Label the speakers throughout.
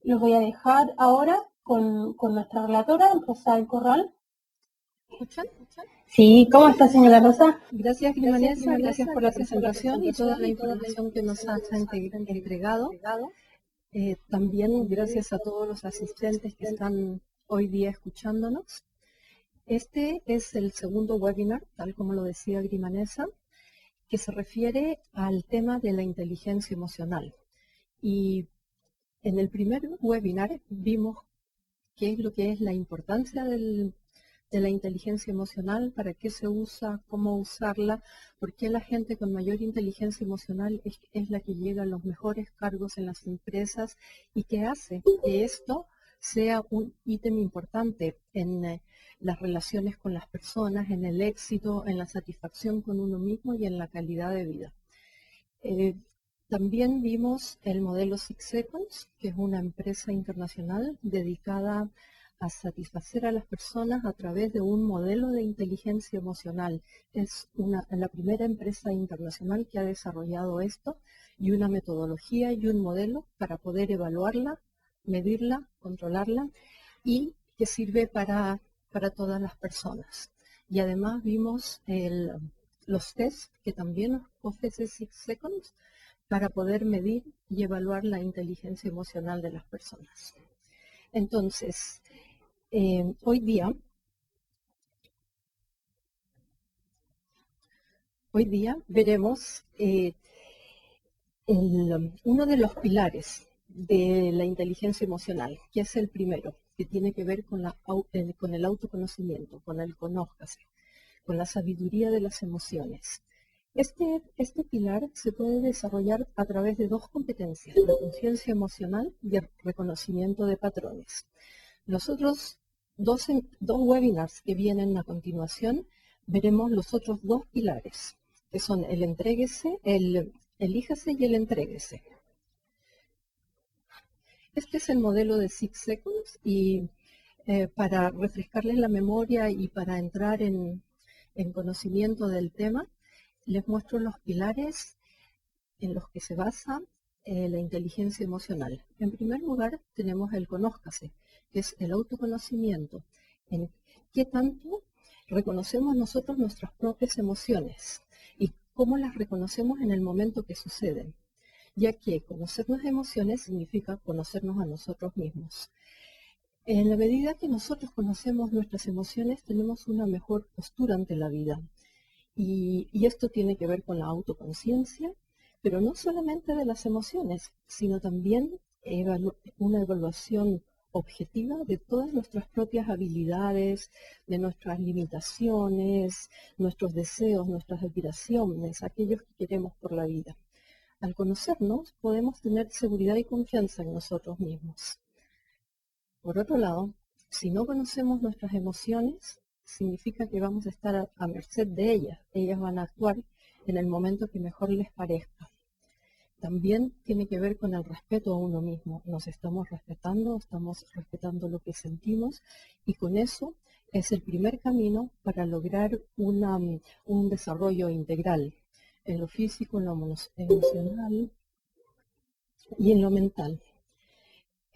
Speaker 1: Los voy a dejar ahora con nuestra relatora, Rosa del Corral.
Speaker 2: ¿Escuchan?
Speaker 1: Sí, ¿cómo está, señora Rosa?
Speaker 2: Gracias, Grimanesa, gracias por la presentación y toda la información que nos ha entregado. También gracias a todos los asistentes que están hoy día escuchándonos. Este es el segundo webinar, tal como lo decía Grimanesa, que se refiere al tema de la inteligencia emocional. Y en el primer webinar vimos qué es lo que es la importancia de la inteligencia emocional, para qué se usa, cómo usarla, por qué la gente con mayor inteligencia emocional es la que llega a los mejores cargos en las empresas y qué hace que esto sea un ítem importante en las relaciones con las personas, en el éxito, en la satisfacción con uno mismo y en la calidad de vida. También vimos el modelo Six Seconds, que es una empresa internacional dedicada a satisfacer a las personas a través de un modelo de inteligencia emocional. Es la primera empresa internacional que ha desarrollado esto y una metodología y un modelo para poder evaluarla, medirla, controlarla y que sirve para todas las personas. Y además vimos los tests que también ofrece Six Seconds para poder medir y evaluar la inteligencia emocional de las personas. Entonces, hoy día veremos uno de los pilares de la inteligencia emocional, que es el primero, que tiene que ver con el autoconocimiento, con el conózcase, con la sabiduría de las emociones. Este pilar se puede desarrollar a través de dos competencias, la conciencia emocional y el reconocimiento de patrones. Los otros dos webinars que vienen a continuación, veremos los otros dos pilares, que son el entréguese, el elíjase y el entréguese. Este es el modelo de Six Seconds y para refrescarles la memoria y para entrar en conocimiento del tema, les muestro los pilares en los que se basa la inteligencia emocional. En primer lugar, tenemos el conózcase, que es el autoconocimiento. En qué tanto reconocemos nosotros nuestras propias emociones y cómo las reconocemos en el momento que suceden, ya que conocer las emociones significa conocernos a nosotros mismos. En la medida que nosotros conocemos nuestras emociones, tenemos una mejor postura ante la vida. Y esto tiene que ver con la autoconciencia, pero no solamente de las emociones, sino también una evaluación objetiva de todas nuestras propias habilidades, de nuestras limitaciones, nuestros deseos, nuestras aspiraciones, aquellos que queremos por la vida. Al conocernos, podemos tener seguridad y confianza en nosotros mismos. Por otro lado, si no conocemos nuestras emociones, significa que vamos a estar a merced de ellas. Ellas van a actuar en el momento que mejor les parezca. También tiene que ver con el respeto a uno mismo. Nos estamos respetando lo que sentimos y con eso es el primer camino para lograr un desarrollo integral en lo físico, en lo emocional y en lo mental.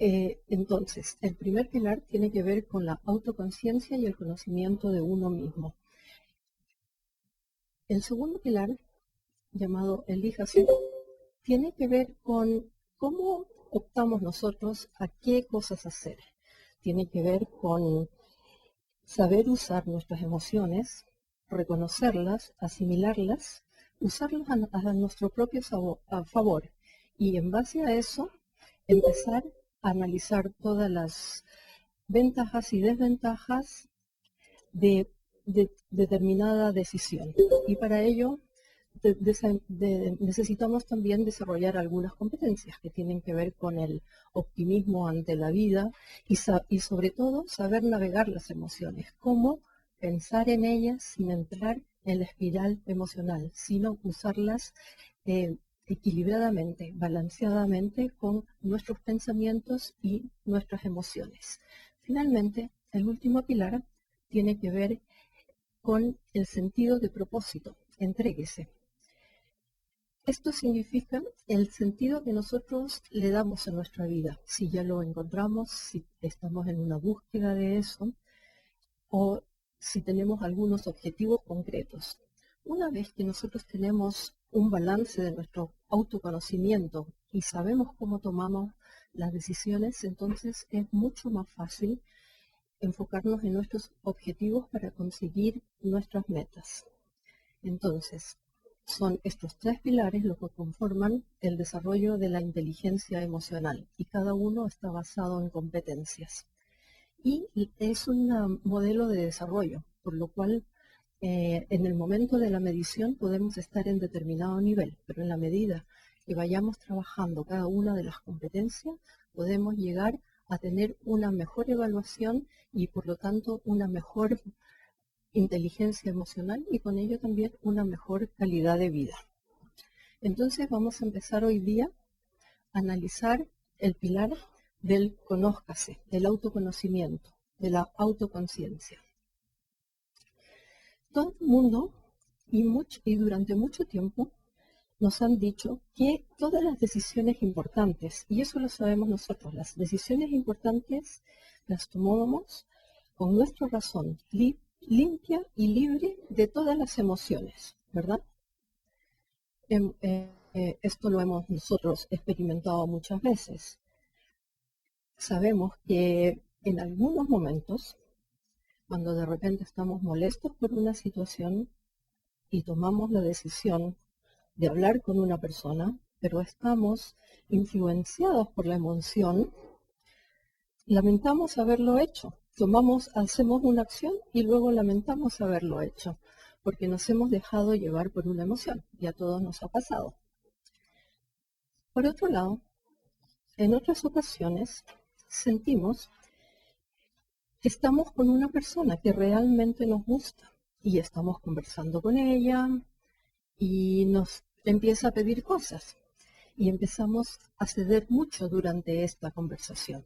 Speaker 2: Entonces, el primer pilar tiene que ver con la autoconciencia y el conocimiento de uno mismo. El segundo pilar, llamado elíjase, tiene que ver con cómo optamos nosotros a qué cosas hacer. Tiene que ver con saber usar nuestras emociones, reconocerlas, asimilarlas, usarlas a nuestro propio favor y en base a eso empezar a analizar todas las ventajas y desventajas de determinada decisión. Y para ello necesitamos también desarrollar algunas competencias que tienen que ver con el optimismo ante la vida y sobre todo saber navegar las emociones, cómo pensar en ellas sin entrar en la espiral emocional, sino usarlas equilibradamente, balanceadamente con nuestros pensamientos y nuestras emociones. Finalmente, el último pilar tiene que ver con el sentido de propósito. Entréguese. Esto significa el sentido que nosotros le damos a nuestra vida, si ya lo encontramos, si estamos en una búsqueda de eso, o si tenemos algunos objetivos concretos. Una vez que nosotros tenemos un balance de nuestro autoconocimiento y sabemos cómo tomamos las decisiones, entonces es mucho más fácil enfocarnos en nuestros objetivos para conseguir nuestras metas. Entonces, son estos tres pilares los que conforman el desarrollo de la inteligencia emocional y cada uno está basado en competencias. Y es un modelo de desarrollo, por lo cual en el momento de la medición podemos estar en determinado nivel, pero en la medida que vayamos trabajando cada una de las competencias, podemos llegar a tener una mejor evaluación y por lo tanto una mejor inteligencia emocional y con ello también una mejor calidad de vida. Entonces vamos a empezar hoy día a analizar el pilar del conózcase, del autoconocimiento, de la autoconciencia. Todo el mundo y durante mucho tiempo nos han dicho que todas las decisiones importantes, y eso lo sabemos nosotros, las decisiones importantes las tomamos con nuestra razón limpia y libre de todas las emociones, ¿verdad? Esto lo hemos nosotros experimentado muchas veces. Sabemos que en algunos momentos, cuando de repente estamos molestos por una situación y tomamos la decisión de hablar con una persona, pero estamos influenciados por la emoción, lamentamos haberlo hecho. Hacemos una acción y luego lamentamos haberlo hecho, porque nos hemos dejado llevar por una emoción, y a todos nos ha pasado. Por otro lado, en otras ocasiones sentimos que estamos con una persona que realmente nos gusta y estamos conversando con ella y nos empieza a pedir cosas y empezamos a ceder mucho durante esta conversación.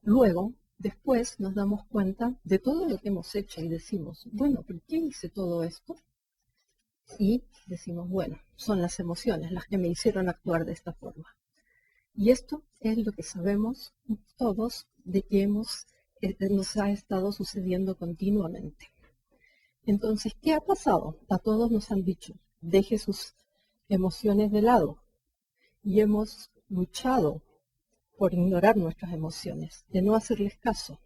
Speaker 2: Luego, después nos damos cuenta de todo lo que hemos hecho y decimos, bueno, ¿por qué hice todo esto? Y decimos, bueno, son las emociones las que me hicieron actuar de esta forma. Y esto es lo que sabemos todos de que nos ha estado sucediendo continuamente. Entonces, ¿qué ha pasado? A todos nos han dicho, deje sus emociones de lado. Y hemos luchado por ignorar nuestras emociones, de no hacerles caso.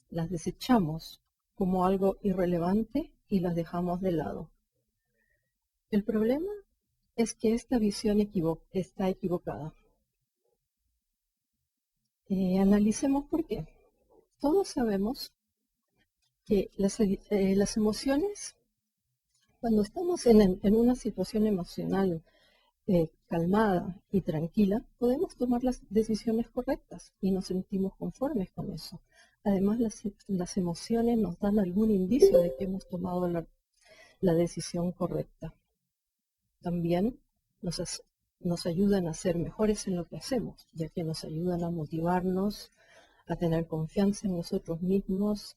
Speaker 2: Las desechamos como algo irrelevante y las dejamos de lado. El problema es que esta visión está equivocada. Analicemos por qué. Todos sabemos que las emociones, cuando estamos en una situación emocional calmada y tranquila, podemos tomar las decisiones correctas y nos sentimos conformes con eso. Además, las emociones nos dan algún indicio de que hemos tomado la decisión correcta. También nos ayudan a ser mejores en lo que hacemos, ya que nos ayudan a motivarnos, a tener confianza en nosotros mismos,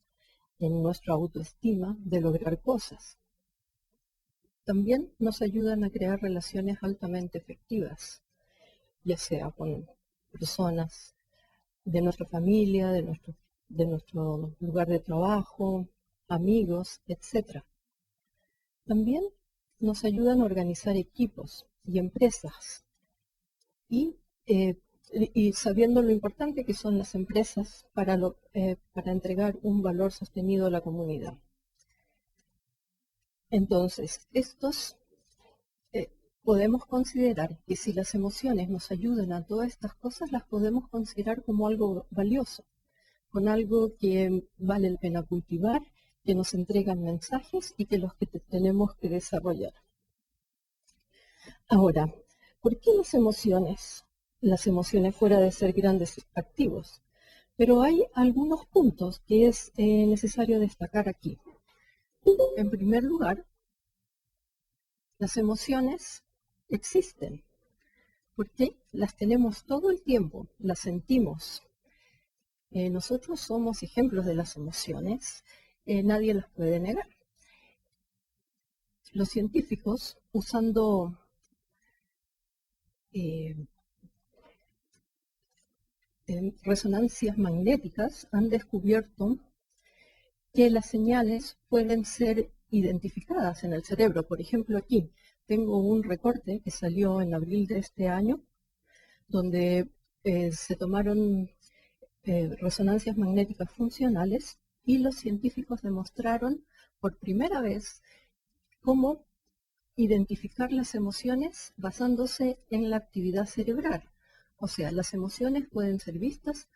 Speaker 2: en nuestra autoestima de lograr cosas. También nos ayudan a crear relaciones altamente efectivas, ya sea con personas de nuestra familia, de nuestro lugar de trabajo, amigos, etc. También nos ayudan a organizar equipos y empresas y sabiendo lo importante que son las empresas para entregar un valor sostenido a la comunidad. Entonces, podemos considerar que si las emociones nos ayudan a todas estas cosas, las podemos considerar como algo valioso, con algo que vale la pena cultivar, que nos entregan mensajes y que los que tenemos que desarrollar. Ahora, ¿por qué las emociones? Las emociones fuera de ser grandes activos. Pero hay algunos puntos que es necesario destacar aquí. En primer lugar, las emociones existen, porque las tenemos todo el tiempo, las sentimos. Nosotros somos ejemplos de las emociones, nadie las puede negar. Los científicos, usando resonancias magnéticas han descubierto que las señales pueden ser identificadas en el cerebro. Por ejemplo, aquí tengo un recorte que salió en abril de este año, donde se tomaron resonancias magnéticas funcionales y los científicos demostraron por primera vez cómo identificar las emociones basándose en la actividad cerebral. O sea, las emociones pueden ser vistas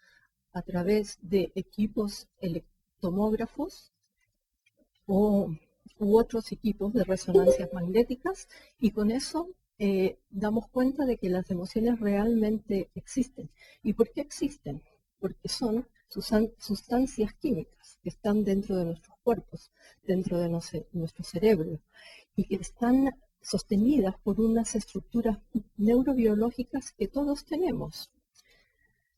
Speaker 2: a través de equipos tomógrafos u otros equipos de resonancias magnéticas, y con eso damos cuenta de que las emociones realmente existen. ¿Y por qué existen? Porque son sustancias químicas que están dentro de nuestros cuerpos, dentro de nuestro cerebro, y que están sostenidas por unas estructuras neurobiológicas que todos tenemos.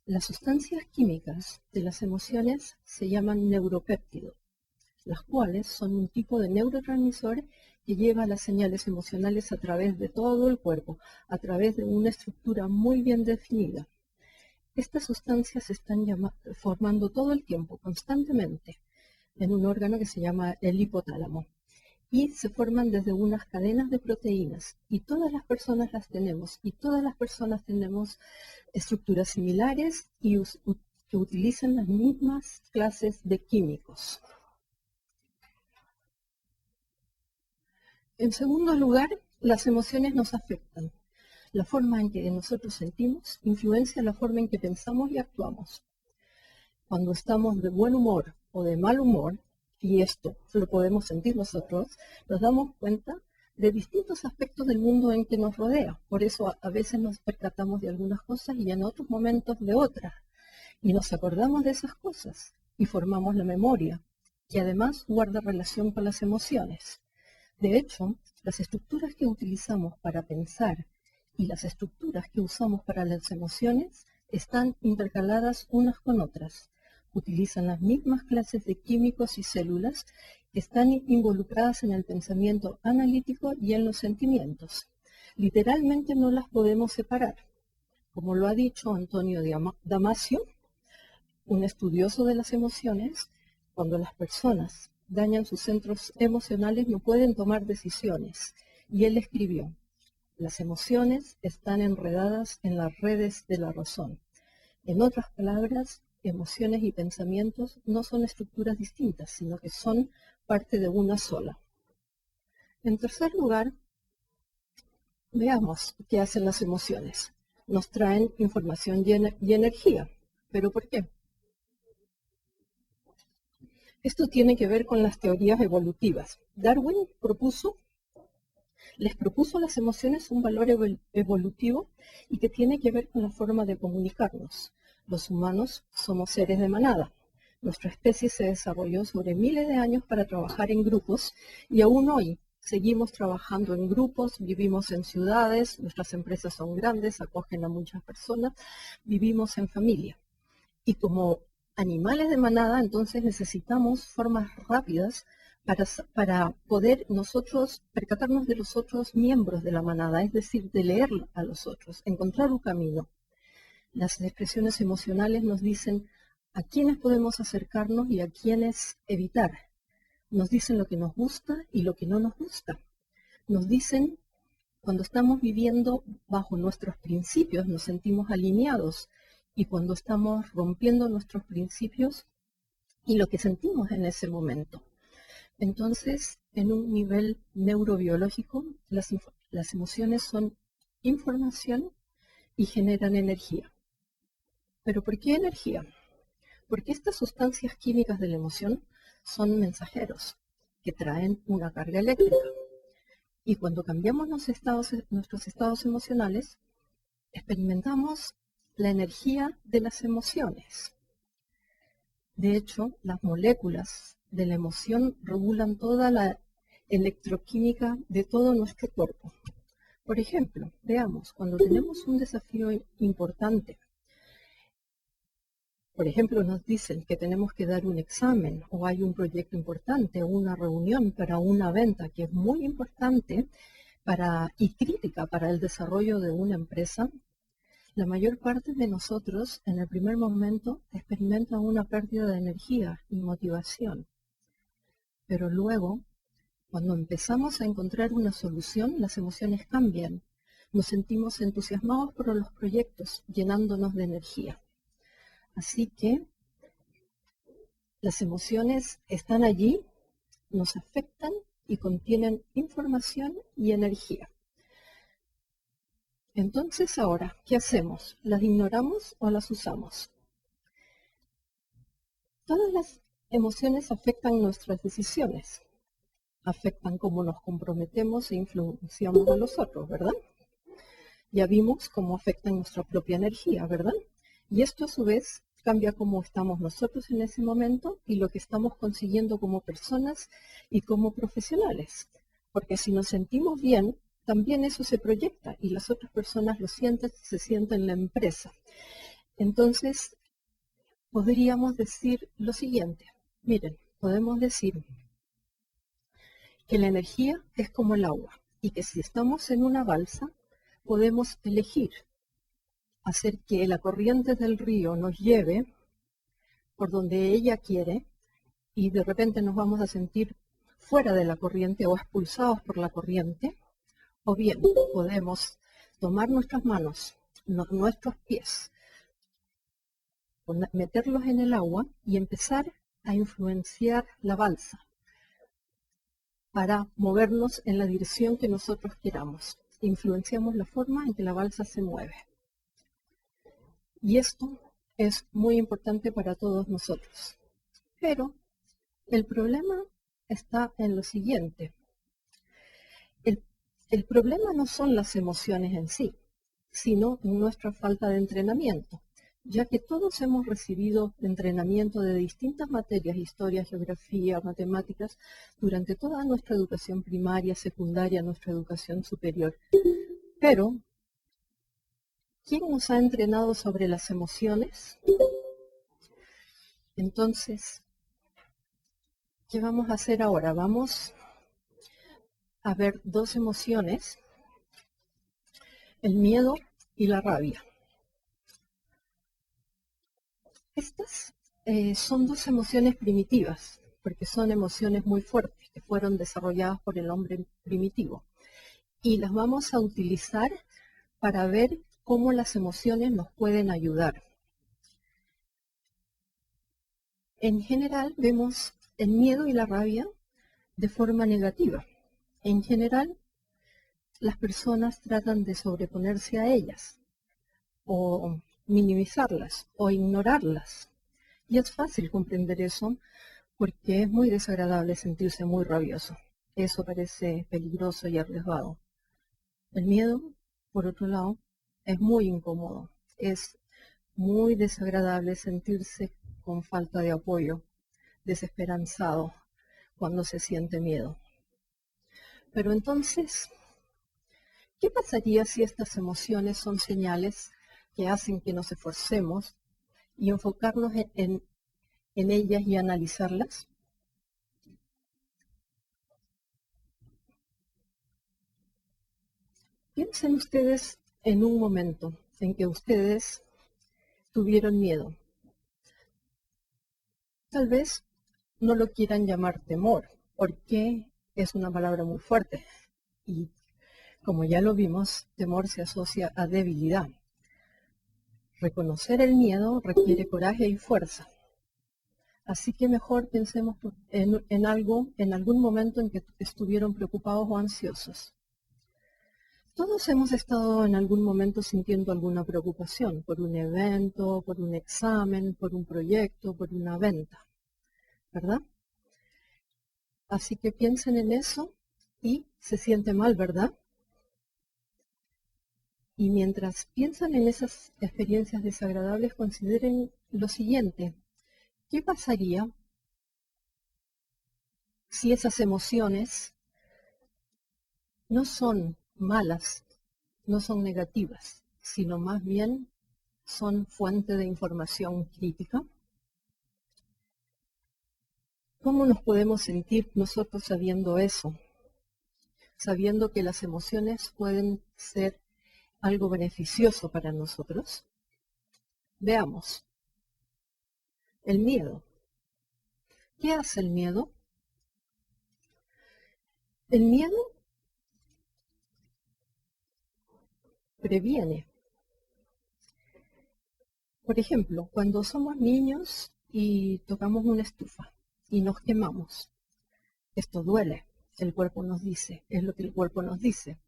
Speaker 2: Las sustancias químicas de las emociones se llaman neuropéptidos, las cuales son un tipo de neurotransmisor que lleva las señales emocionales a través de todo el cuerpo, a través de una estructura muy bien definida. Estas sustancias se están formando todo el tiempo, constantemente, en un órgano que se llama el hipotálamo. Y se forman desde unas cadenas de proteínas. Y todas las personas las tenemos. Y todas las personas tenemos estructuras similares y que utilizan las mismas clases de químicos. En segundo lugar, las emociones nos afectan. La forma en que nosotros sentimos influencia la forma en que pensamos y actuamos. Cuando estamos de buen humor o de mal humor, y esto lo podemos sentir nosotros, nos damos cuenta de distintos aspectos del mundo en que nos rodea. Por eso a veces nos percatamos de algunas cosas y en otros momentos de otras. Y nos acordamos de esas cosas y formamos la memoria, que además guarda relación con las emociones. De hecho, las estructuras que utilizamos para pensar y las estructuras que usamos para las emociones están intercaladas unas con otras. Utilizan las mismas clases de químicos y células que están involucradas en el pensamiento analítico y en los sentimientos. Literalmente no las podemos separar. Como lo ha dicho Antonio Damasio, un estudioso de las emociones, cuando las personas dañan sus centros emocionales no pueden tomar decisiones. Y él escribió: las emociones están enredadas en las redes de la razón. En otras palabras, emociones y pensamientos no son estructuras distintas, sino que son parte de una sola. En tercer lugar, veamos qué hacen las emociones. Nos traen información y energía. ¿Pero por qué? Esto tiene que ver con las teorías evolutivas. Darwin les propuso a las emociones un valor evolutivo y que tiene que ver con la forma de comunicarnos. Los humanos somos seres de manada. Nuestra especie se desarrolló sobre miles de años para trabajar en grupos y aún hoy seguimos trabajando en grupos, vivimos en ciudades, nuestras empresas son grandes, acogen a muchas personas, vivimos en familia. Y como animales de manada, entonces necesitamos formas rápidas para poder nosotros percatarnos de los otros miembros de la manada, es decir, de leer a los otros, encontrar un camino. Las expresiones emocionales nos dicen a quiénes podemos acercarnos y a quiénes evitar. Nos dicen lo que nos gusta y lo que no nos gusta. Nos dicen cuando estamos viviendo bajo nuestros principios, nos sentimos alineados, y cuando estamos rompiendo nuestros principios y lo que sentimos en ese momento. Entonces, en un nivel neurobiológico, las emociones son información y generan energía. ¿Pero por qué energía? Porque estas sustancias químicas de la emoción son mensajeros que traen una carga eléctrica. Y cuando cambiamos nuestros estados emocionales, experimentamos la energía de las emociones. De hecho, las moléculas de la emoción regulan toda la electroquímica de todo nuestro cuerpo. Por ejemplo, veamos, cuando tenemos un desafío importante, por ejemplo, nos dicen que tenemos que dar un examen o hay un proyecto importante o una reunión para una venta que es muy importante, y crítica para el desarrollo de una empresa, la mayor parte de nosotros en el primer momento experimentan una pérdida de energía y motivación. Pero luego, cuando empezamos a encontrar una solución, las emociones cambian. Nos sentimos entusiasmados por los proyectos, llenándonos de energía. Así que las emociones están allí, nos afectan y contienen información y energía. Entonces ahora, ¿qué hacemos? ¿Las ignoramos o las usamos? Todas las emociones afectan nuestras decisiones, afectan cómo nos comprometemos e influenciamos a los otros, ¿verdad? Ya vimos cómo afectan nuestra propia energía, ¿verdad? Y esto a su vez cambia cómo estamos nosotros en ese momento y lo que estamos consiguiendo como personas y como profesionales. Porque si nos sentimos bien, también eso se proyecta y las otras personas lo sienten, se sienten en la empresa. Entonces, podríamos decir lo siguiente. Miren, podemos decir que la energía es como el agua y que si estamos en una balsa, podemos elegir hacer que la corriente del río nos lleve por donde ella quiere y de repente nos vamos a sentir fuera de la corriente o expulsados por la corriente, o bien podemos tomar nuestras manos, nuestros pies, meterlos en el agua y empezar a influenciar la balsa para movernos en la dirección que nosotros queramos. Influenciamos la forma en que la balsa se mueve. Y esto es muy importante para todos nosotros. Pero el problema está en lo siguiente. El problema no son las emociones en sí, sino en nuestra falta de entrenamiento, ya que todos hemos recibido entrenamiento de distintas materias, historia, geografía, matemáticas, durante toda nuestra educación primaria, secundaria, nuestra educación superior. Pero, ¿quién nos ha entrenado sobre las emociones? Entonces, ¿qué vamos a hacer ahora? Vamos a ver dos emociones, el miedo y la rabia. Estas son dos emociones primitivas, porque son emociones muy fuertes que fueron desarrolladas por el hombre primitivo. Y las vamos a utilizar para ver cómo las emociones nos pueden ayudar. En general vemos el miedo y la rabia de forma negativa. En general, las personas tratan de sobreponerse a ellas, o minimizarlas, o ignorarlas. Y es fácil comprender eso, porque es muy desagradable sentirse muy rabioso. Eso parece peligroso y arriesgado. El miedo, por otro lado, es muy incómodo. Es muy desagradable sentirse con falta de apoyo, desesperanzado, cuando se siente miedo. Pero entonces, ¿qué pasaría si estas emociones son señales que hacen que nos esforcemos y enfocarnos en ellas y analizarlas? Piensen ustedes en un momento en que ustedes tuvieron miedo. Tal vez no lo quieran llamar temor, porque es una palabra muy fuerte. Y como ya lo vimos, temor se asocia a debilidad. Reconocer el miedo requiere coraje y fuerza. Así que mejor pensemos en algún momento en que estuvieron preocupados o ansiosos. Todos hemos estado en algún momento sintiendo alguna preocupación por un evento, por un examen, por un proyecto, por una venta, ¿verdad? Así que piensen en eso y se siente mal, ¿verdad? Y mientras piensan en esas experiencias desagradables, consideren lo siguiente. ¿Qué pasaría si esas emociones no son malas, no son negativas, sino más bien son fuente de información crítica? ¿Cómo nos podemos sentir nosotros sabiendo eso? sabiendo que las emociones pueden ser algo beneficioso para nosotros. Veamos. El miedo. ¿Qué hace el miedo? El miedo previene. Por ejemplo, cuando somos niños y tocamos una estufa y nos quemamos, esto duele, el cuerpo nos dice, es lo que el cuerpo nos dice.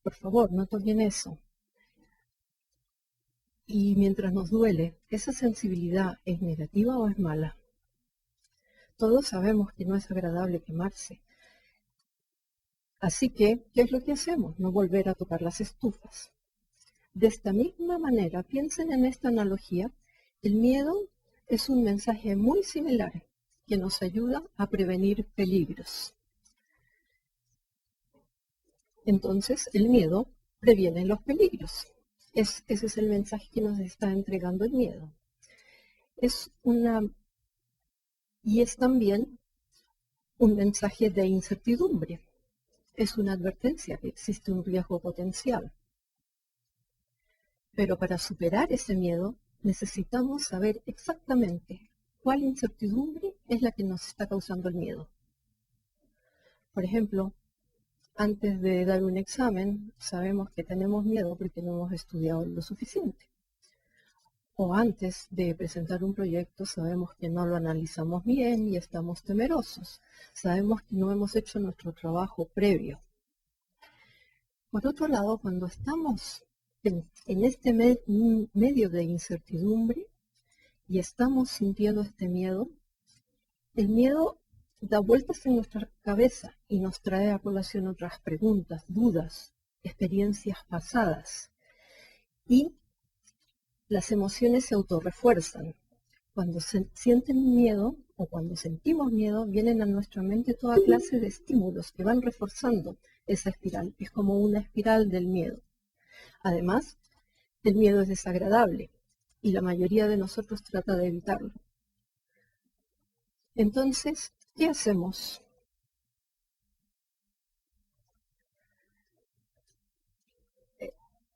Speaker 2: Por favor, no toquen eso. Y mientras nos duele, ¿esa sensibilidad es negativa o es mala? Todos sabemos que no es agradable quemarse. Así que, ¿qué es lo que hacemos? No volver a tocar las estufas. De esta misma manera, piensen en esta analogía, el miedo es un mensaje muy similar que nos ayuda a prevenir peligros. Entonces, el miedo previene los peligros. Ese es el mensaje que nos está entregando el miedo. Y es también un mensaje de incertidumbre. Es una advertencia que existe un riesgo potencial. Pero para superar ese miedo, necesitamos saber exactamente cuál incertidumbre es la que nos está causando el miedo. Por ejemplo, antes de dar un examen, sabemos que tenemos miedo porque no hemos estudiado lo suficiente. O antes de presentar un proyecto, sabemos que no lo analizamos bien y estamos temerosos. Sabemos que no hemos hecho nuestro trabajo previo. Por otro lado, cuando estamos en este medio de incertidumbre y estamos sintiendo este miedo, el miedo da vueltas en nuestra cabeza y nos trae a colación otras preguntas, dudas, experiencias pasadas. Y las emociones se autorrefuerzan. Cuando se sienten miedo o cuando sentimos miedo, vienen a nuestra mente toda clase de estímulos que van reforzando esa espiral. Es como una espiral del miedo. Además, el miedo es desagradable y la mayoría de nosotros trata de evitarlo. Entonces, ¿qué hacemos?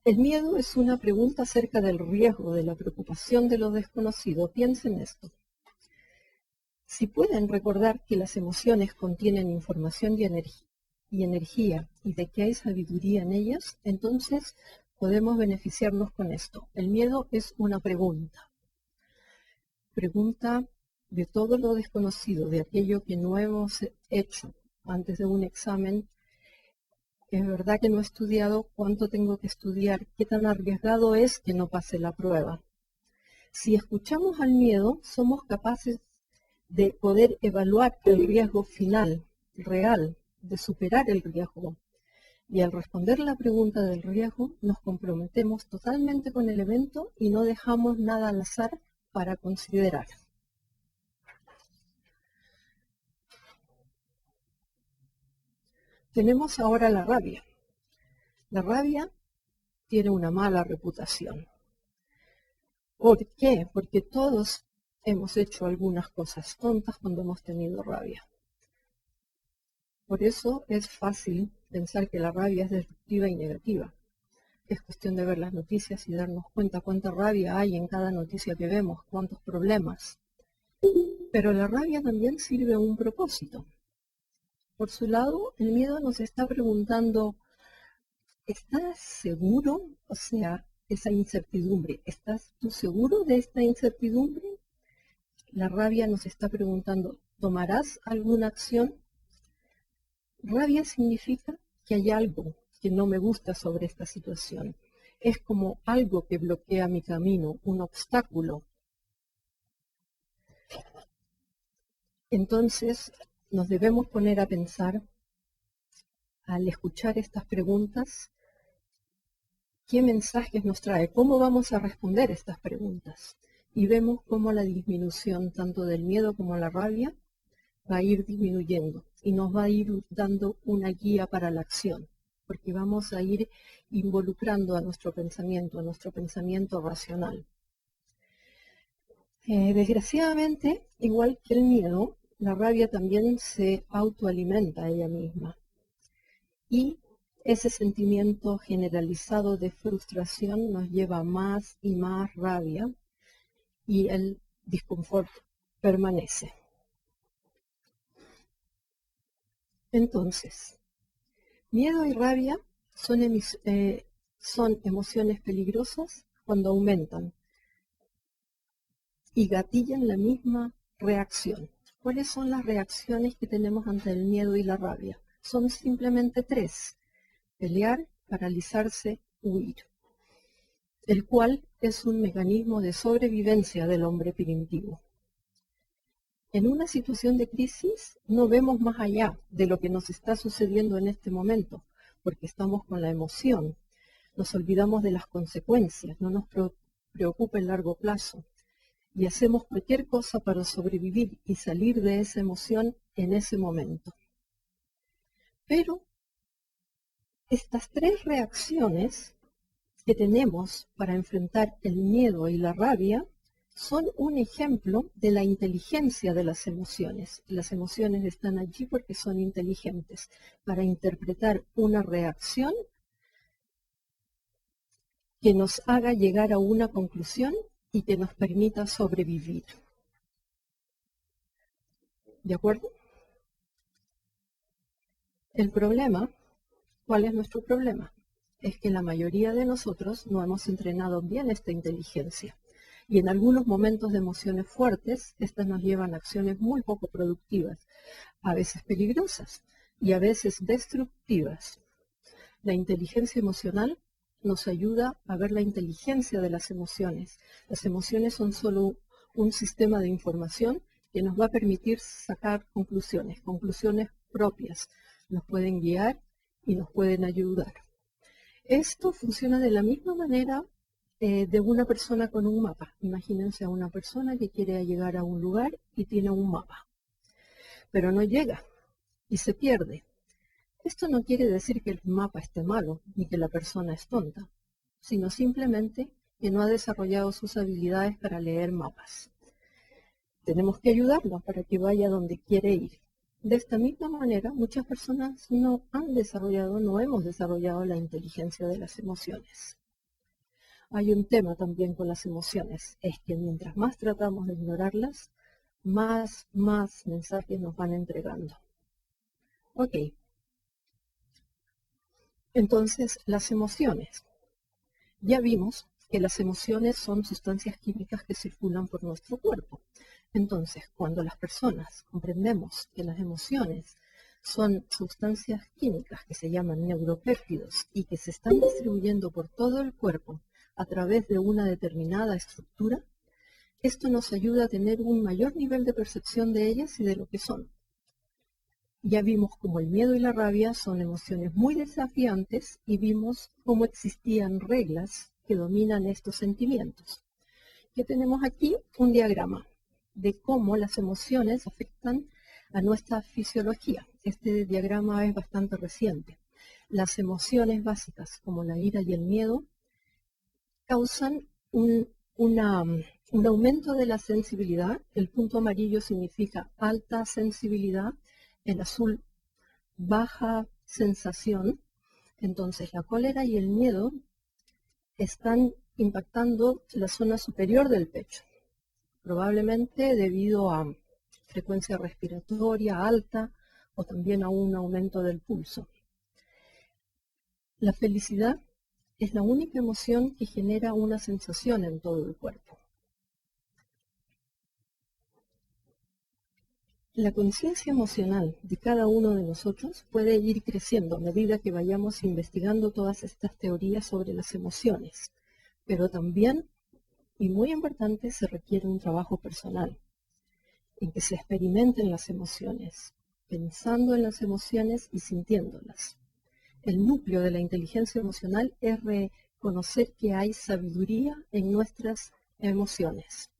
Speaker 2: El miedo es una pregunta acerca del riesgo, de la preocupación de lo desconocido. Piensen esto. Si pueden recordar que las emociones contienen información y energía y de que hay sabiduría en ellas, entonces podemos beneficiarnos con esto. El miedo es una pregunta. Pregunta de todo lo desconocido, de aquello que no hemos hecho antes de un examen. Es verdad que no he estudiado, ¿cuánto tengo que estudiar? ¿Qué tan arriesgado es que no pase la prueba? Si escuchamos al miedo, somos capaces de poder evaluar el riesgo final, real, de superar el riesgo. Y al responder la pregunta del riesgo, nos comprometemos totalmente con el evento y no dejamos nada al azar para considerar. Tenemos ahora la rabia. La rabia tiene una mala reputación. ¿Por qué? Porque todos hemos hecho algunas cosas tontas cuando hemos tenido rabia. Por eso es fácil pensar que la rabia es destructiva y negativa. Es cuestión de ver las noticias y darnos cuenta cuánta rabia hay en cada noticia que vemos, cuántos problemas. Pero la rabia también sirve a un propósito. Por su lado, el miedo nos está preguntando, ¿estás seguro? O sea, esa incertidumbre, ¿estás tú seguro de esta incertidumbre? La rabia nos está preguntando, ¿tomarás alguna acción? Rabia significa que hay algo que no me gusta sobre esta situación. Es como algo que bloquea mi camino, un obstáculo. Entonces, nos debemos poner a pensar, al escuchar estas preguntas, ¿qué mensajes nos trae? ¿Cómo vamos a responder estas preguntas? Y vemos cómo la disminución tanto del miedo como la rabia va a ir disminuyendo y nos va a ir dando una guía para la acción, porque vamos a ir involucrando a nuestro pensamiento racional. Desgraciadamente, igual que el miedo, la rabia también se autoalimenta a ella misma. y ese sentimiento generalizado de frustración nos lleva a más y más rabia y el disconfort permanece. Entonces, miedo y rabia son emociones peligrosas cuando aumentan y gatillan la misma reacción. ¿Cuáles son las reacciones que tenemos ante el miedo y la rabia? Son simplemente tres: pelear, paralizarse, huir, el cual es un mecanismo de sobrevivencia del hombre primitivo. En una situación de crisis no vemos más allá de lo que nos está sucediendo en este momento, porque estamos con la emoción, nos olvidamos de las consecuencias, no nos preocupa el largo plazo y hacemos cualquier cosa para sobrevivir y salir de esa emoción en ese momento. Pero estas tres reacciones que tenemos para enfrentar el miedo y la rabia son un ejemplo de la inteligencia de las emociones. Las emociones están allí porque son inteligentes para interpretar una reacción que nos haga llegar a una conclusión y que nos permita sobrevivir. ¿De acuerdo? El problema, ¿cuál es nuestro problema? Es que la mayoría de nosotros no hemos entrenado bien esta inteligencia. Y en algunos momentos de emociones fuertes, estas nos llevan a acciones muy poco productivas, a veces peligrosas y a veces destructivas. La inteligencia emocional nos ayuda a ver la inteligencia de las emociones. Las emociones son solo un sistema de información que nos va a permitir sacar conclusiones propias. Nos pueden guiar y nos pueden ayudar. Esto funciona de la misma manera de una persona con un mapa. Imagínense a una persona que quiere llegar a un lugar y tiene un mapa, pero no llega y se pierde. Esto no quiere decir que el mapa esté malo ni que la persona es tonta, sino simplemente que no ha desarrollado sus habilidades para leer mapas. Tenemos que ayudarlo para que vaya donde quiere ir. De esta misma manera, muchas personas no hemos desarrollado la inteligencia de las emociones. Hay un tema también con las emociones, es que mientras más tratamos de ignorarlas, más mensajes nos van entregando. Ok. Entonces, las emociones. Ya vimos que las emociones son sustancias químicas que circulan por nuestro cuerpo. Entonces, cuando las personas comprendemos que las emociones son sustancias químicas que se llaman neuropéptidos y que se están distribuyendo por todo el cuerpo a través de una determinada estructura, esto nos ayuda a tener un mayor nivel de percepción de ellas y de lo que son. Ya vimos cómo el miedo y la rabia son emociones muy desafiantes y vimos cómo existían reglas que dominan estos sentimientos. Ya tenemos aquí un diagrama de cómo las emociones afectan a nuestra fisiología. Este diagrama es bastante reciente. Las emociones básicas, como la ira y el miedo, causan un aumento de la sensibilidad. El punto amarillo significa alta sensibilidad, el azul baja sensación. Entonces la cólera y el miedo están impactando la zona superior del pecho, probablemente debido a frecuencia respiratoria alta o también a un aumento del pulso. La felicidad es la única emoción que genera una sensación en todo el cuerpo. La conciencia emocional de cada uno de nosotros puede ir creciendo a medida que vayamos investigando todas estas teorías sobre las emociones, pero también, y muy importante, se requiere un trabajo personal, en que se experimenten las emociones, pensando en las emociones y sintiéndolas. El núcleo de la inteligencia emocional es reconocer que hay sabiduría en nuestras emociones.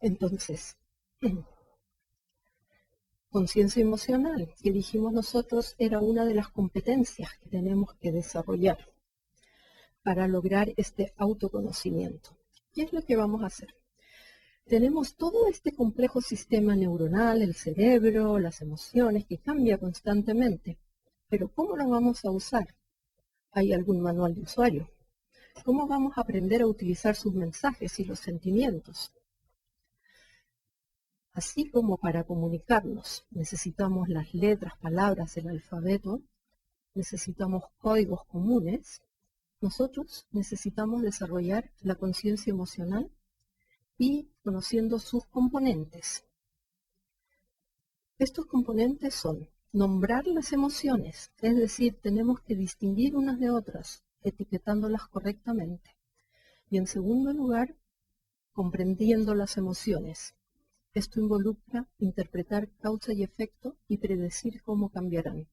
Speaker 2: Entonces, conciencia emocional, que dijimos nosotros, era una de las competencias que tenemos que desarrollar para lograr este autoconocimiento. ¿Qué es lo que vamos a hacer? tenemos todo este complejo sistema neuronal, el cerebro, las emociones, que cambia constantemente. Pero ¿cómo lo vamos a usar? ¿Hay algún manual de usuario? ¿Cómo vamos a aprender a utilizar sus mensajes y los sentimientos? Así como para comunicarnos necesitamos las letras, palabras, el alfabeto, necesitamos códigos comunes, nosotros necesitamos desarrollar la conciencia emocional y conociendo sus componentes. Estos componentes son nombrar las emociones, es decir, tenemos que distinguir unas de otras, etiquetándolas correctamente. Y en segundo lugar, comprendiendo las emociones. Esto involucra interpretar causa y efecto y predecir cómo cambiarán.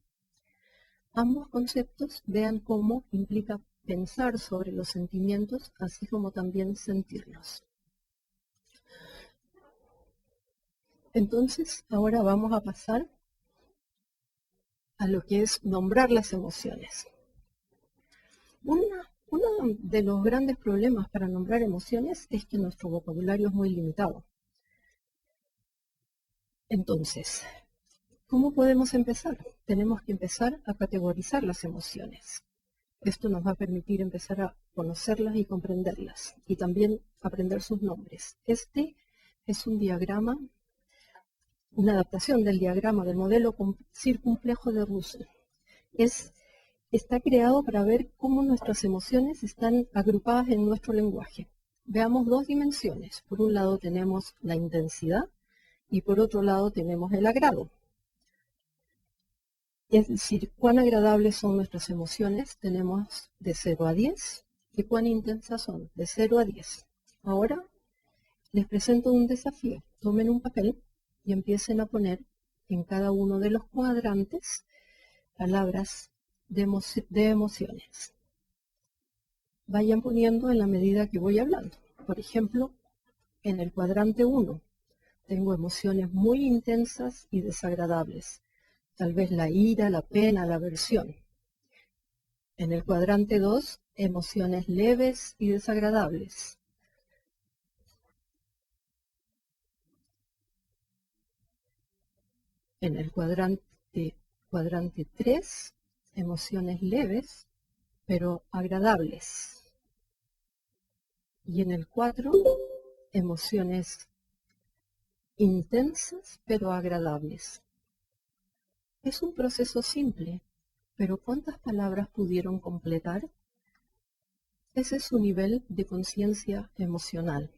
Speaker 2: Ambos conceptos vean cómo implica pensar sobre los sentimientos, así como también sentirlos. Entonces, ahora vamos a pasar a lo que es nombrar las emociones. Uno de los grandes problemas para nombrar emociones es que nuestro vocabulario es muy limitado. Entonces, ¿cómo podemos empezar? Tenemos que empezar a categorizar las emociones. Esto nos va a permitir empezar a conocerlas y comprenderlas, y también aprender sus nombres. Este es un diagrama, una adaptación del diagrama del modelo circunflejo de Russell. Está creado para ver cómo nuestras emociones están agrupadas en nuestro lenguaje. Veamos dos dimensiones. Por un lado tenemos la intensidad y por otro lado tenemos el agrado. Es decir, cuán agradables son nuestras emociones tenemos de 0 a 10 y cuán intensas son de 0 a 10. Ahora les presento un desafío. Tomen un papel y empiecen a poner en cada uno de los cuadrantes palabras de emociones. Vayan poniendo en la medida que voy hablando. Por ejemplo, en el cuadrante 1 tengo emociones muy intensas y desagradables. Tal vez la ira, la pena, la aversión. En el cuadrante 2, emociones leves y desagradables. En el cuadrante 3, emociones leves, pero agradables. Y en el 4, emociones intensas, pero agradables. Es un proceso simple, pero ¿cuántas palabras pudieron completar? Ese es su nivel de conciencia emocional.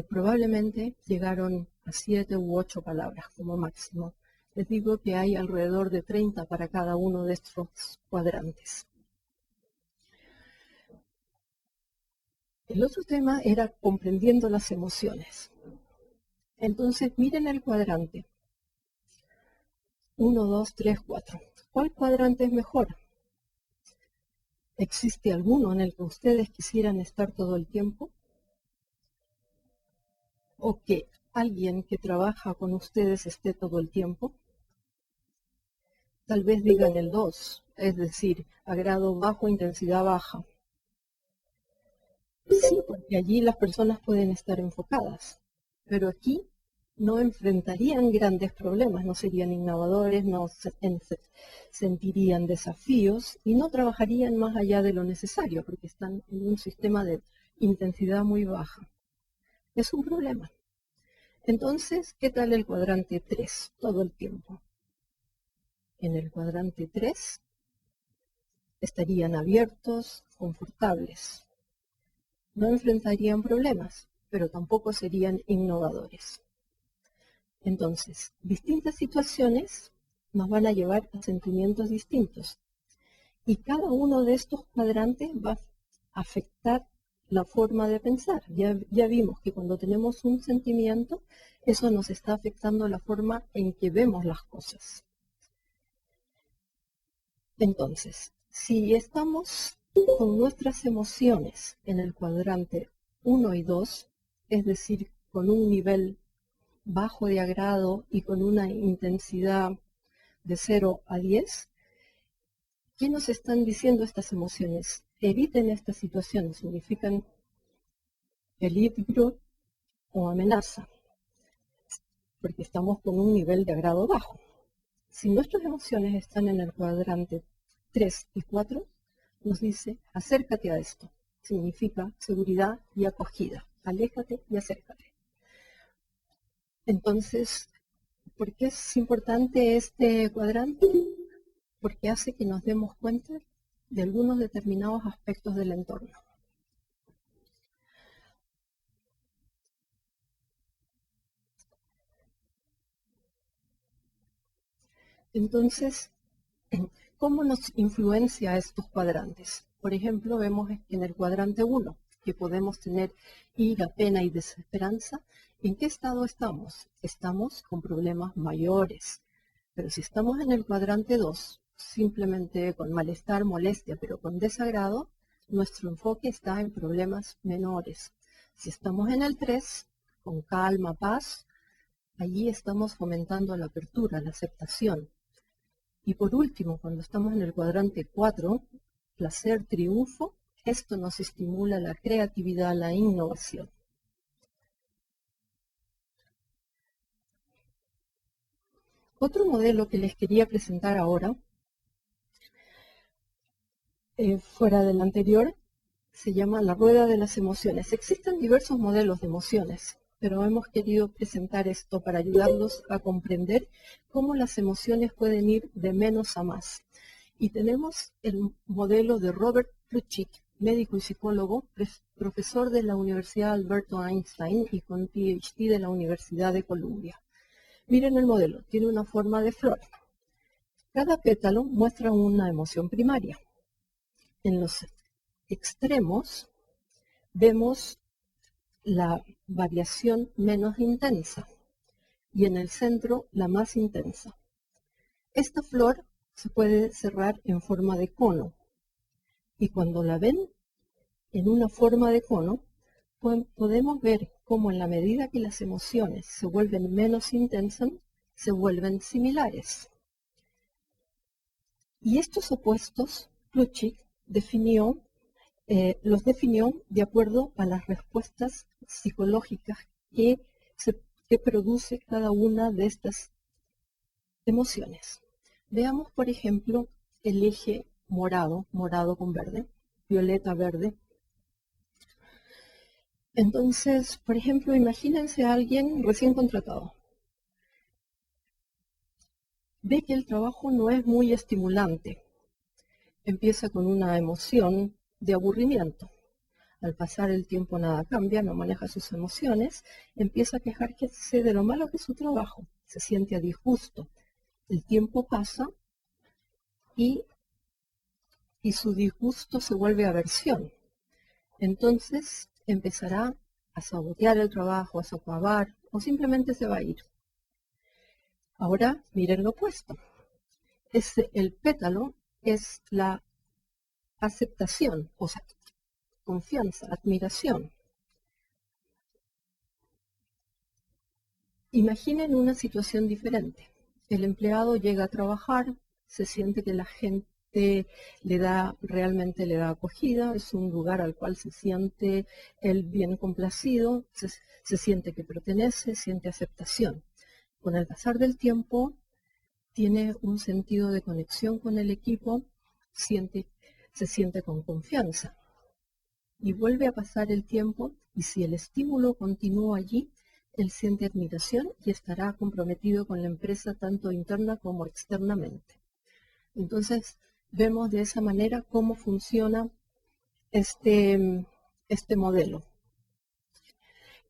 Speaker 2: Probablemente llegaron a 7 u 8 palabras como máximo. Les digo que hay alrededor de 30 para cada uno de estos cuadrantes. El otro tema era comprendiendo las emociones. Entonces, miren el cuadrante. 1, 2, 3, 4. ¿Cuál cuadrante es mejor? ¿Existe alguno en el que ustedes quisieran estar todo el tiempo? ¿O que alguien que trabaja con ustedes esté todo el tiempo? Tal vez digan el 2, es decir, agrado bajo, intensidad baja. Sí, porque allí las personas pueden estar enfocadas, pero aquí no enfrentarían grandes problemas, no serían innovadores, no sentirían desafíos y no trabajarían más allá de lo necesario, porque están en un sistema de intensidad muy baja. Es un problema. Entonces, ¿qué tal el cuadrante 3 todo el tiempo? En el cuadrante 3 estarían abiertos, confortables. No enfrentarían problemas, pero tampoco serían innovadores. Entonces, distintas situaciones nos van a llevar a sentimientos distintos. Y cada uno de estos cuadrantes va a afectar la forma de pensar. Ya vimos que cuando tenemos un sentimiento, eso nos está afectando la forma en que vemos las cosas. Entonces, si estamos con nuestras emociones en el cuadrante 1 y 2, es decir, con un nivel bajo de agrado y con una intensidad de 0 a 10, ¿qué nos están diciendo estas emociones? Eviten estas situaciones, significan peligro, o amenaza, porque estamos con un nivel de agrado bajo. Si nuestras emociones están en el cuadrante 3 y 4, nos dice, acércate a esto. Significa seguridad y acogida. Aléjate y acércate. Entonces, ¿por qué es importante este cuadrante? Porque hace que nos demos cuenta de algunos determinados aspectos del entorno. Entonces, ¿cómo nos influencia estos cuadrantes? Por ejemplo, vemos en el cuadrante 1 que podemos tener ira, pena y desesperanza. ¿En qué estado estamos? Estamos con problemas mayores. Pero si estamos en el cuadrante 2, simplemente con malestar, molestia, pero con desagrado, nuestro enfoque está en problemas menores. Si estamos en el 3, con calma, paz, allí estamos fomentando la apertura, la aceptación. Y por último, cuando estamos en el cuadrante 4, placer, triunfo, esto nos estimula la creatividad, la innovación. Otro modelo que les quería presentar ahora, fuera del anterior, se llama la rueda de las emociones. Existen diversos modelos de emociones, pero hemos querido presentar esto para ayudarlos a comprender cómo las emociones pueden ir de menos a más. Y tenemos el modelo de Robert Plutchik, médico y psicólogo, profesor de la Universidad Alberto Einstein y con PhD de la Universidad de Columbia. Miren el modelo, tiene una forma de flor. Cada pétalo muestra una emoción primaria. En los extremos vemos la variación menos intensa y en el centro la más intensa. Esta flor se puede cerrar en forma de cono y cuando la ven en una forma de cono podemos ver cómo en la medida que las emociones se vuelven menos intensas, se vuelven similares. Y estos opuestos, Plutchik los definió de acuerdo a las respuestas psicológicas que produce cada una de estas emociones. Veamos, por ejemplo, el eje morado, morado con verde, violeta, verde. Entonces, por ejemplo, imagínense a alguien recién contratado. Ve que el trabajo no es muy estimulante. Empieza con una emoción de aburrimiento. Al pasar el tiempo nada cambia, no maneja sus emociones, empieza a quejarse de lo malo que es su trabajo, se siente a disgusto. El tiempo pasa y su disgusto se vuelve aversión. Entonces empezará a sabotear el trabajo, a socavar o simplemente se va a ir. Ahora miren lo opuesto. El pétalo es la aceptación, o sea, confianza, admiración. Imaginen una situación diferente. El empleado llega a trabajar, se siente que la gente realmente le da acogida, es un lugar al cual se siente él bien complacido, se siente que pertenece, siente aceptación. Con el pasar del tiempo, tiene un sentido de conexión con el equipo, se siente con confianza. Y vuelve a pasar el tiempo y si el estímulo continúa allí, él siente admiración y estará comprometido con la empresa tanto interna como externamente. Entonces, vemos de esa manera cómo funciona este modelo.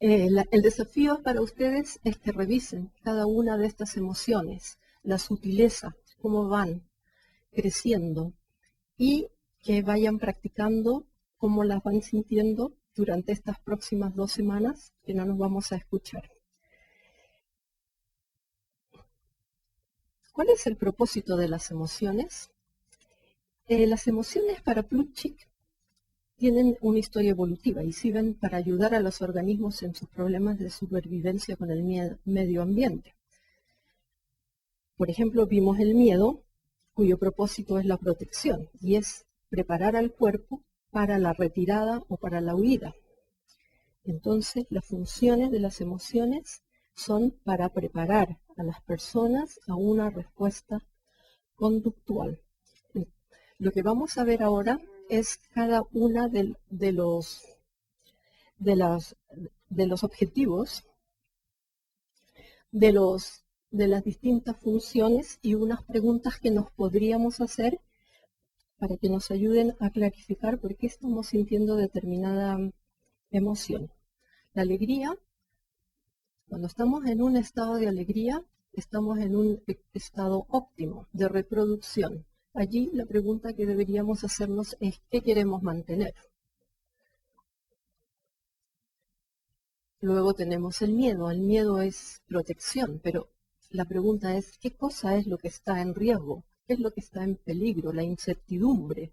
Speaker 2: El desafío para ustedes es que revisen cada una de estas emociones, la sutileza, cómo van creciendo y que vayan practicando cómo las van sintiendo durante estas próximas 2 semanas que no nos vamos a escuchar. ¿Cuál es el propósito de las emociones? Las emociones para Plutchik tienen una historia evolutiva y sirven para ayudar a los organismos en sus problemas de supervivencia con el medio ambiente. Por ejemplo, vimos el miedo, cuyo propósito es la protección y es preparar al cuerpo para la retirada o para la huida. Entonces, las funciones de las emociones son para preparar a las personas a una respuesta conductual. Lo que vamos a ver ahora es cada una de los objetivos de las distintas funciones y unas preguntas que nos podríamos hacer para que nos ayuden a clarificar por qué estamos sintiendo determinada emoción. La alegría, cuando estamos en un estado de alegría, estamos en un estado óptimo de reproducción. Allí la pregunta que deberíamos hacernos es ¿qué queremos mantener? Luego tenemos el miedo. El miedo es protección, pero la pregunta es ¿qué cosa es lo que está en riesgo? ¿Qué es lo que está en peligro? La incertidumbre.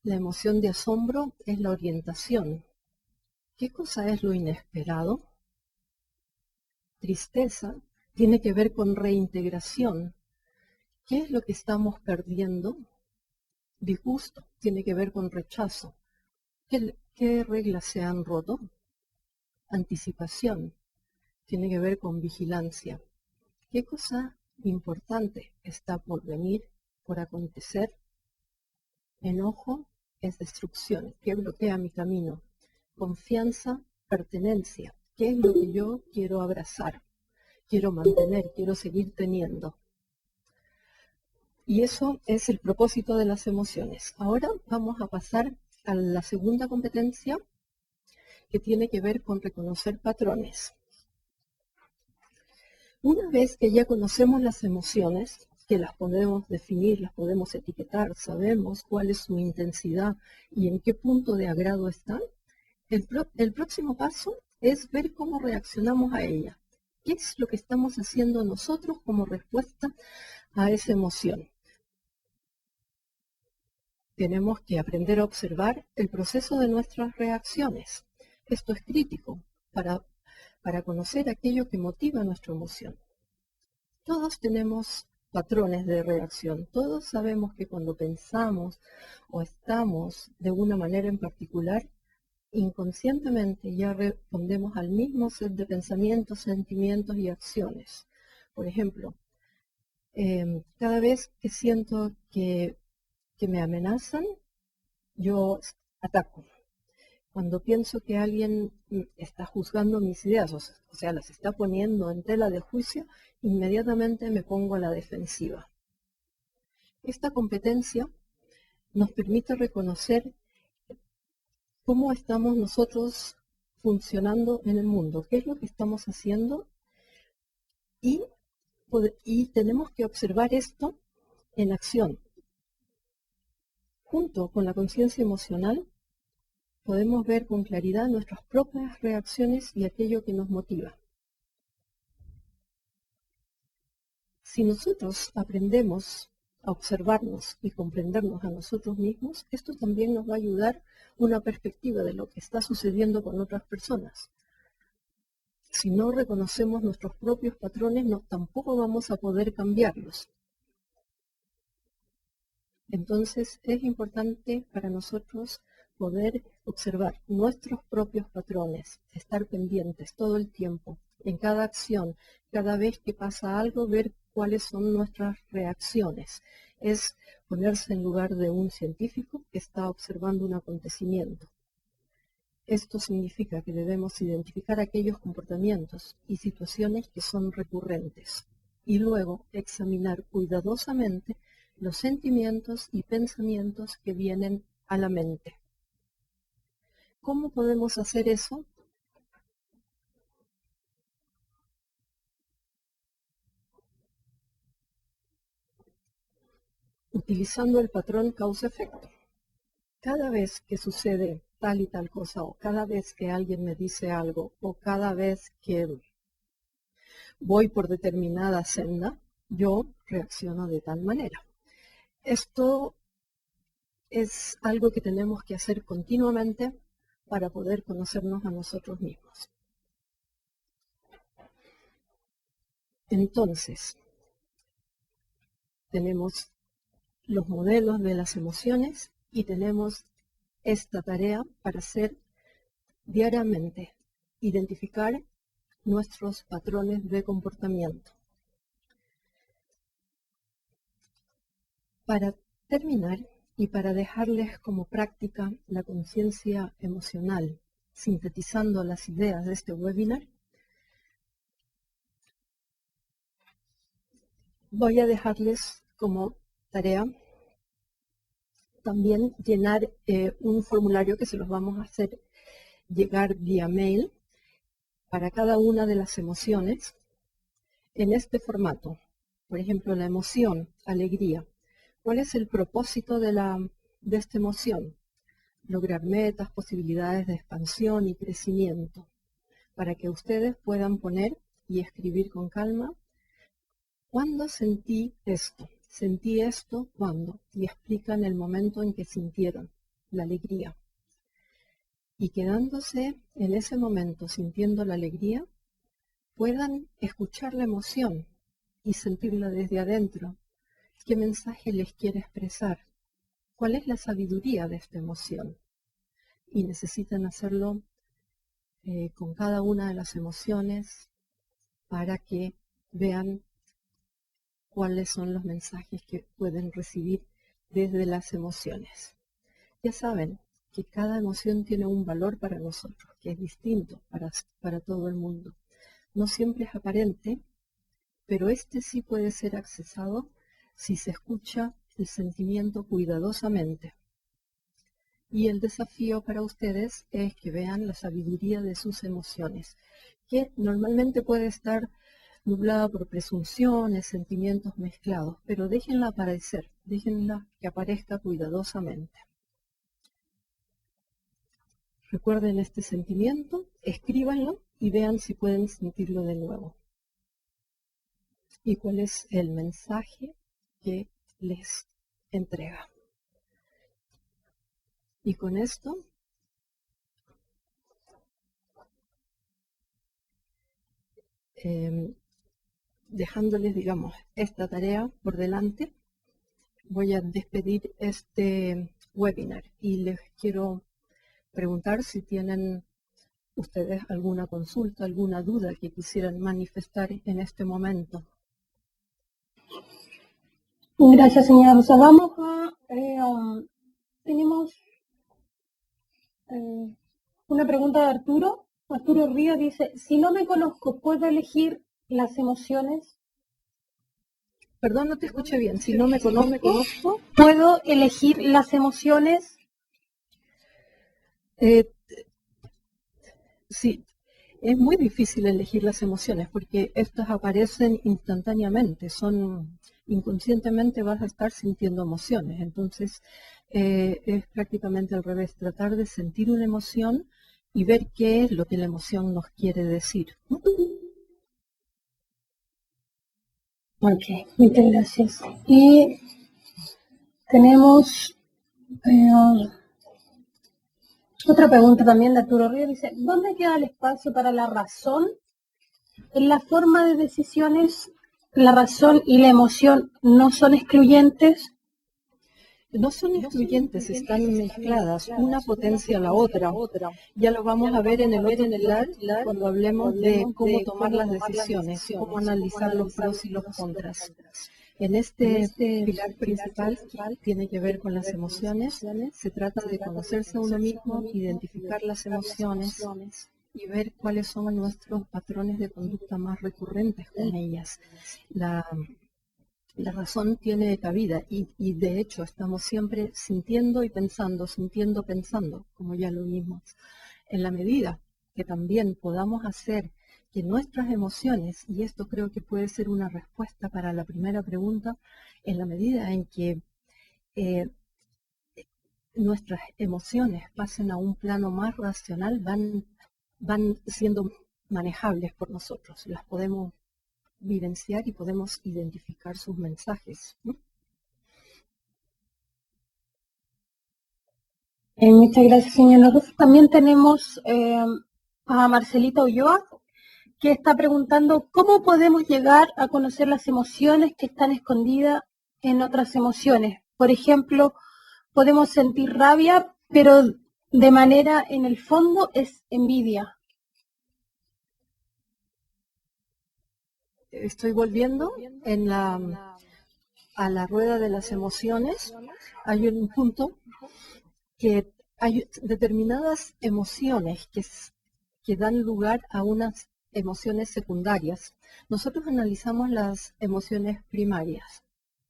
Speaker 2: La emoción de asombro es la orientación. ¿Qué cosa es lo inesperado? Tristeza tiene que ver con reintegración. ¿Qué es lo que estamos perdiendo? Disgusto tiene que ver con rechazo. ¿Qué reglas se han roto? Anticipación tiene que ver con vigilancia. ¿Qué cosa importante está por venir, por acontecer? Enojo es destrucción. ¿Qué bloquea mi camino? Confianza, pertenencia. ¿Qué es lo que yo quiero abrazar? Quiero mantener, quiero seguir teniendo. Y eso es el propósito de las emociones. Ahora vamos a pasar a la segunda competencia que tiene que ver con reconocer patrones. Una vez que ya conocemos las emociones, que las podemos definir, las podemos etiquetar, sabemos cuál es su intensidad y en qué punto de agrado están, el próximo paso es ver cómo reaccionamos a ella. ¿Qué es lo que estamos haciendo nosotros como respuesta a esa emoción? Tenemos que aprender a observar el proceso de nuestras reacciones. Esto es crítico para conocer aquello que motiva nuestra emoción. Todos tenemos patrones de reacción. Todos sabemos que cuando pensamos o estamos de una manera en particular, inconscientemente ya respondemos al mismo set de pensamientos, sentimientos y acciones. Por ejemplo, cada vez que siento que me amenazan, yo ataco. Cuando pienso que alguien está juzgando mis ideas, o sea, las está poniendo en tela de juicio, inmediatamente me pongo a la defensiva. Esta competencia nos permite reconocer cómo estamos nosotros funcionando en el mundo, qué es lo que estamos haciendo y tenemos que observar esto en acción. Junto con la conciencia emocional, podemos ver con claridad nuestras propias reacciones y aquello que nos motiva. Si nosotros aprendemos a observarnos y comprendernos a nosotros mismos, esto también nos va a ayudar una perspectiva de lo que está sucediendo con otras personas. Si no reconocemos nuestros propios patrones, tampoco vamos a poder cambiarlos. Entonces es importante para nosotros poder observar nuestros propios patrones, estar pendientes todo el tiempo, en cada acción, cada vez que pasa algo, ver cuáles son nuestras reacciones. Es ponerse en lugar de un científico que está observando un acontecimiento. Esto significa que debemos identificar aquellos comportamientos y situaciones que son recurrentes y luego examinar cuidadosamente los sentimientos y pensamientos que vienen a la mente. ¿Cómo podemos hacer eso? Utilizando el patrón causa-efecto. Cada vez que sucede tal y tal cosa, o cada vez que alguien me dice algo, o cada vez que voy por determinada senda, yo reacciono de tal manera. Esto es algo que tenemos que hacer continuamente para poder conocernos a nosotros mismos. Entonces, tenemos los modelos de las emociones y tenemos esta tarea para hacer diariamente identificar nuestros patrones de comportamiento. Para terminar y para dejarles como práctica la conciencia emocional, sintetizando las ideas de este webinar, voy a dejarles como tarea también llenar un formulario que se los vamos a hacer llegar vía mail para cada una de las emociones en este formato. Por ejemplo, la emoción, alegría. ¿Cuál es el propósito de esta emoción? Lograr metas, posibilidades de expansión y crecimiento, para que ustedes puedan poner y escribir con calma. ¿Cuándo sentí esto? Sentí esto, ¿cuándo? Y explican el momento en que sintieron la alegría. Y quedándose en ese momento sintiendo la alegría, puedan escuchar la emoción y sentirla desde adentro. ¿Qué mensaje les quiere expresar? ¿Cuál es la sabiduría de esta emoción? Y necesitan hacerlo con cada una de las emociones para que vean cuáles son los mensajes que pueden recibir desde las emociones. Ya saben que cada emoción tiene un valor para nosotros, que es distinto para todo el mundo. No siempre es aparente, pero este sí puede ser accesado si se escucha el sentimiento cuidadosamente. Y el desafío para ustedes es que vean la sabiduría de sus emociones, que normalmente puede estar nublada por presunciones, sentimientos mezclados, pero déjenla aparecer, déjenla que aparezca cuidadosamente. Recuerden este sentimiento, escríbanlo y vean si pueden sentirlo de nuevo. Y cuál es el mensaje que les entrega. Y con esto dejándoles, digamos, esta tarea por delante, voy a despedir este webinar y les quiero preguntar si tienen ustedes alguna consulta, alguna duda que quisieran manifestar en este momento.
Speaker 1: Gracias, señora Rosa. Vamos a... tenemos una pregunta de Arturo. Arturo Ríos dice, si no me conozco, ¿puedo elegir las emociones?
Speaker 2: Perdón, no te escuché bien. Si no me conozco,
Speaker 1: ¿puedo elegir las emociones?
Speaker 2: Sí, es muy difícil elegir las emociones porque estas aparecen instantáneamente, inconscientemente vas a estar sintiendo emociones, entonces es prácticamente al revés, tratar de sentir una emoción y ver qué es lo que la emoción nos quiere decir.
Speaker 1: Ok, muchas gracias. Y tenemos otra pregunta también de Arturo Ríos. Dice, ¿dónde queda el espacio para la razón? En la forma de decisiones, la razón y la emoción no son excluyentes.
Speaker 2: No son excluyentes, están mezcladas, una potencia a la otra. Ya lo vamos a ver en el otro pilar cuando hablemos de cómo tomar las decisiones, cómo analizar los pros y los contras. En este pilar principal que tiene que ver con las emociones, se trata de conocerse a uno mismo, identificar las emociones y ver cuáles son nuestros patrones de conducta más recurrentes con ellas. La razón tiene cabida y de hecho estamos siempre sintiendo y pensando, como ya lo vimos. En la medida que también podamos hacer que nuestras emociones, y esto creo que puede ser una respuesta para la primera pregunta, en la medida en que nuestras emociones pasen a un plano más racional, van siendo manejables por nosotros, las podemos vivenciar y podemos identificar sus mensajes, ¿no?
Speaker 1: Muchas gracias, señora. Nosotros también tenemos a Marcelita Ulloa, que está preguntando cómo podemos llegar a conocer las emociones que están escondidas en otras emociones. Por ejemplo, podemos sentir rabia, pero de manera, en el fondo, es envidia.
Speaker 2: Estoy volviendo a la rueda de las emociones. Hay un punto que hay determinadas emociones que dan lugar a unas emociones secundarias. Nosotros analizamos las emociones primarias,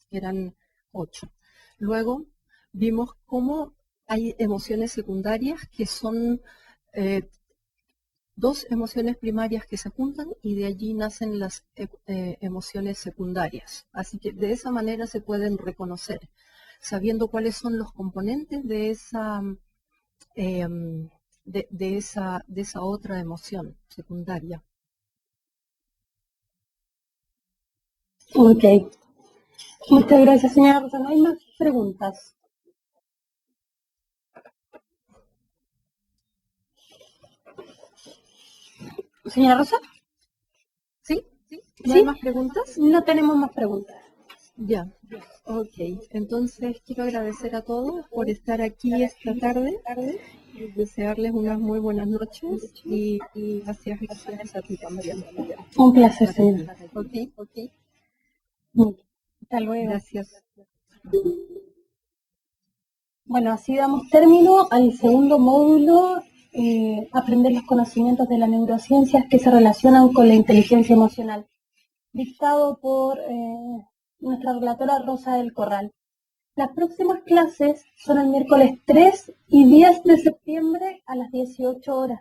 Speaker 2: eran 8. Luego vimos cómo hay emociones secundarias que son 2 emociones primarias que se juntan y de allí nacen las emociones secundarias. Así que de esa manera se pueden reconocer, sabiendo cuáles son los componentes de esa, de esa otra emoción secundaria.
Speaker 1: Ok. Muchas gracias, señora Rosa. No hay más preguntas. Señora Rosa.
Speaker 2: ¿Sí? ¿No
Speaker 1: ¿Sí?
Speaker 2: hay más preguntas?
Speaker 1: No tenemos más preguntas.
Speaker 2: Ya, ok. Entonces quiero agradecer a todos por estar aquí esta tarde y desearles unas muy buenas noches y gracias a ti también.
Speaker 1: Un placer, señora.
Speaker 2: Ok,
Speaker 1: Hasta luego.
Speaker 2: gracias.
Speaker 1: Bueno, así damos término al segundo módulo, aprender los conocimientos de las neurociencias que se relacionan con la inteligencia emocional, dictado por nuestra relatora Rosa del Corral. Las próximas clases son el miércoles 3 y 10 de septiembre a las 18 horas.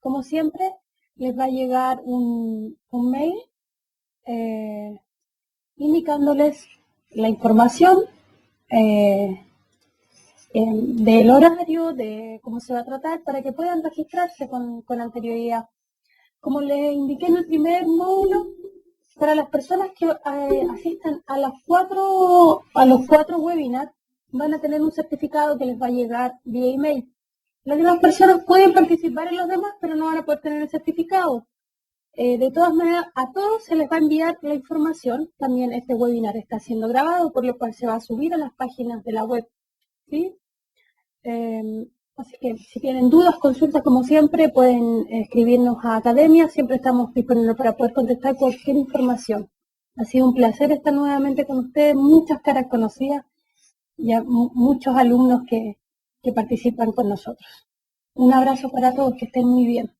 Speaker 1: Como siempre, les va a llegar un mail indicándoles la información del horario, de cómo se va a tratar, para que puedan registrarse con anterioridad. Como les indiqué en el primer módulo, para las personas que asistan a los cuatro webinars, van a tener un certificado que les va a llegar vía email. Las demás personas pueden participar en los demás, pero no van a poder tener el certificado. De todas maneras, a todos se les va a enviar la información. También este webinar está siendo grabado, por lo cual se va a subir a las páginas de la web. ¿Sí? Así que si tienen dudas, consultas, como siempre, pueden escribirnos a Academia. Siempre estamos disponibles para poder contestar cualquier información. Ha sido un placer estar nuevamente con ustedes. Muchas caras conocidas y muchos alumnos que participan con nosotros. Un abrazo para todos, que estén muy bien.